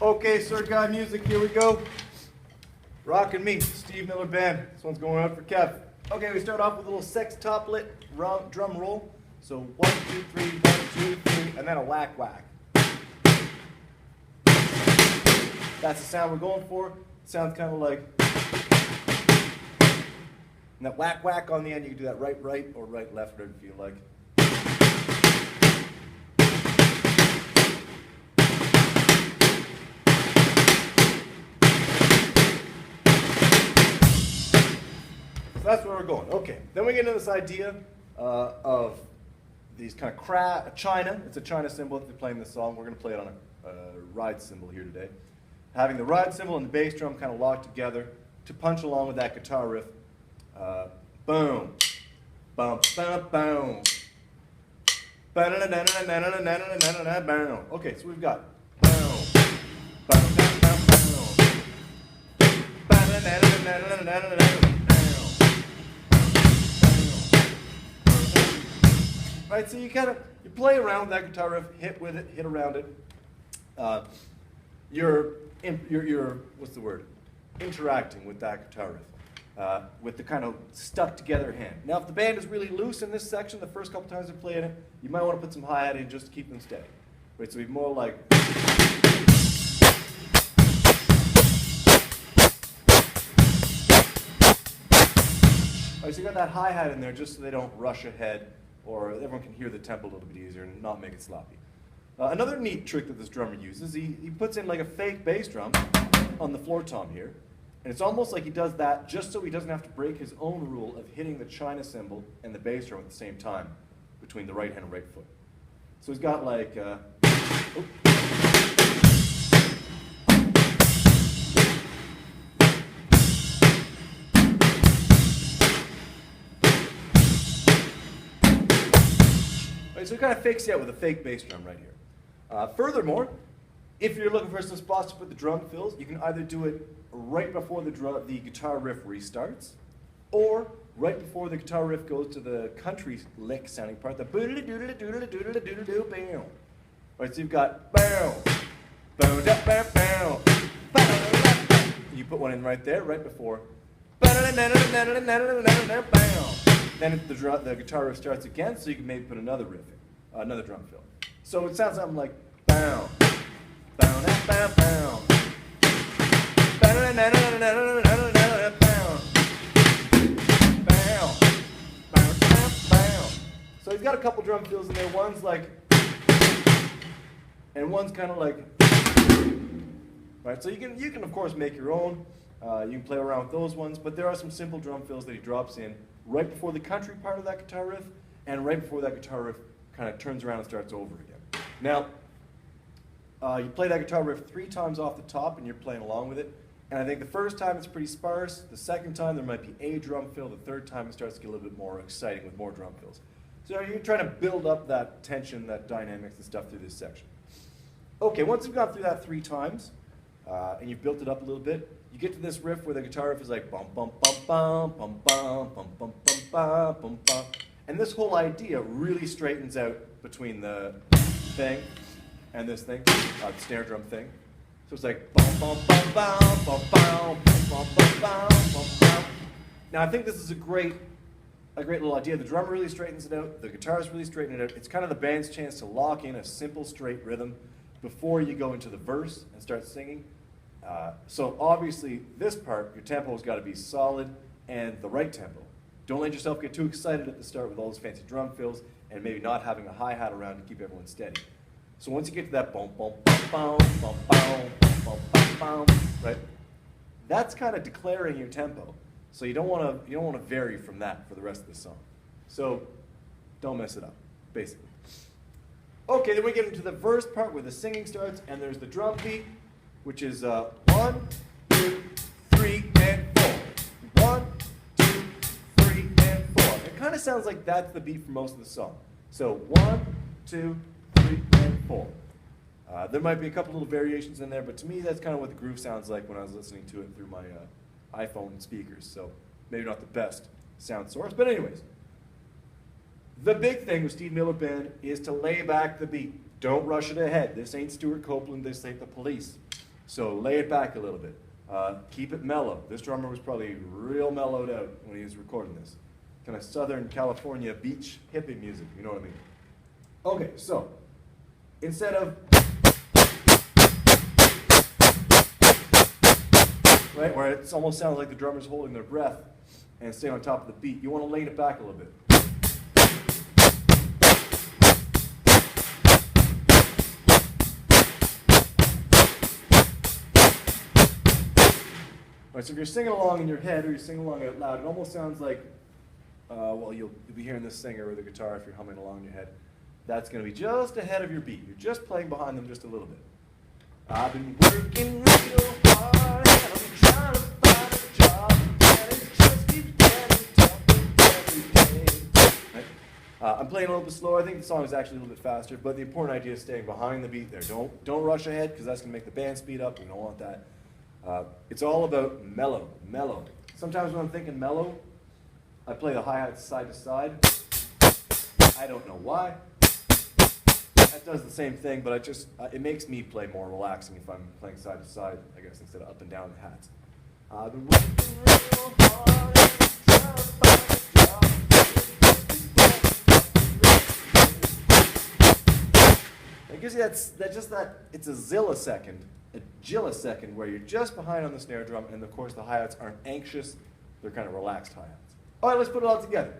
Okay, Sir Guy music, here we go. Rockin' me, Steve Miller Band. This one's going out for Kev. Okay, we start off with a little sextuplet drum roll. So 1, 2, 3, 1, 2, 3, and then a whack whack. That's the sound we're going for. It sounds kind of like. And that whack whack on the end, you can do that right right or right left, whatever you feel like. So that's where we're going. Okay, then we get into this idea of these kind of China. It's a China cymbal if you're playing this song. We're going to play it on a ride cymbal here today. Having the ride cymbal and the bass drum kind of locked together to punch along with that guitar riff. Boom, bum, bum, boom. Okay, so we've got boom, bum, bum, bum, boom. Right, so you play around with that guitar riff, hit with it, hit around it. You're what's the word? Interacting with that guitar riff, with the kind of stuck together hand. Now, if the band is really loose in this section, the first couple times we play in it, you might want to put some hi-hat in just to keep them steady. Right, so we're more like. Right, so you got that hi-hat in there just so they don't rush ahead, or everyone can hear the tempo a little bit easier and not make it sloppy. Another neat trick that this drummer uses, he puts in like a fake bass drum on the floor tom here, and it's almost like he does that just so he doesn't have to break his own rule of hitting the China cymbal and the bass drum at the same time between the right hand and right foot. So he's got like, so he kind of fakes it out with a fake bass drum right here. Furthermore, if you're looking for some spots to put the drum fills, you can either do it right before the guitar riff restarts, or right before the guitar riff goes to the country lick sounding part, the boodle doodle doodle doodle doodle doodle bam. Right, so you've got bam, boom, da bam, bam, bam. You put one in right there, right before. Bam. Then the guitar riff starts again, so you can maybe put another riff in, another drum fill. So it sounds something like bow, bow, bow, bow, bow, bow. So he's got a couple drum fills in there. One's like, and one's kind of like, right? So you can of course make your own. You can play around with those ones, but there are some simple drum fills that he drops in right before the country part of that guitar riff, and right before that guitar riff kind of turns around and starts over again. Now, you play that guitar riff 3 times off the top, and you're playing along with it. And I think the first time it's pretty sparse. The second time there might be a drum fill. The third time it starts to get a little bit more exciting with more drum fills. So you're trying to build up that tension, that dynamics and stuff through this section. Okay, once you've gone through that 3 times, and you've built it up a little bit, you get to this riff where the guitar riff is like bum bum bum bum bum bum bum bum bum bum bum bum, and this whole idea really straightens out between the thing and this thing, the snare drum thing. So it's like bum bum bum bum bum bum bum bum bum bum. Now I think this is a great little idea. The drummer really straightens it out. The guitars really straighten it out. It's kind of the band's chance to lock in a simple, straight rhythm before you go into the verse and start singing. So obviously this part, your tempo's got to be solid and the right tempo. Don't let yourself get too excited at the start with all those fancy drum fills and maybe not having a hi-hat around to keep everyone steady. So once you get to that bum bum bum bum bum bum bum bum, right? That's kind of declaring your tempo. So you don't want to vary from that for the rest of the song. So don't mess it up, basically. Okay, then we get into the verse part where the singing starts, and there's the drum beat, which is 1, 2, 3, and 4. 1, 2, 3, and 4. It kind of sounds like that's the beat for most of the song. So 1, 2, 3, and 4. There might be a couple little variations in there, but to me that's kind of what the groove sounds like when I was listening to it through my iPhone speakers. So maybe not the best sound source, but anyways. The big thing with Steve Miller Band is to lay back the beat. Don't rush it ahead. This ain't Stuart Copeland, this ain't the Police. So lay it back a little bit. Keep it mellow. This drummer was probably real mellowed out when he was recording this. Kind of Southern California beach hippie music, you know what I mean? Okay, so instead of, right, where it almost sounds like the drummer's holding their breath and staying on top of the beat, you want to lean it back a little bit. Right, so if you're singing along in your head or you're singing along out loud, it almost sounds like, well, you'll be hearing this singer with a guitar if you're humming along in your head. That's going to be just ahead of your beat. You're just playing behind them just a little bit. I've been working real hard and I'm trying to find a job and it just keeps getting tougher every day. Right? I'm playing a little bit slower. I think the song is actually a little bit faster, but the important idea is staying behind the beat there. Don't rush ahead because that's going to make the band speed up. We don't want that. It's all about mellow, mellow. Sometimes when I'm thinking mellow, I play the hi-hats side to side. I don't know why. That does the same thing, but it makes me play more relaxing if I'm playing side to side, I guess, instead of up and down the hats. I've been working real hard and trying to find a job. It gives you it's a zillisecond, a gillisecond, where you're just behind on the snare drum, and of course the hi-hats aren't anxious, they're kind of relaxed hi-hats. All right, let's put it all together.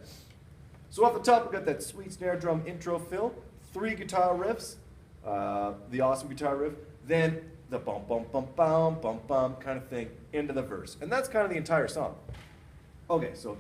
So off the top, we've got that sweet snare drum intro fill, 3 guitar riffs, the awesome guitar riff, then the bum bum bum bum bum bum kind of thing into the verse. And that's kind of the entire song. Okay, so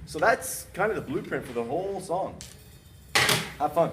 So that's kind of the blueprint for the whole song. Have fun.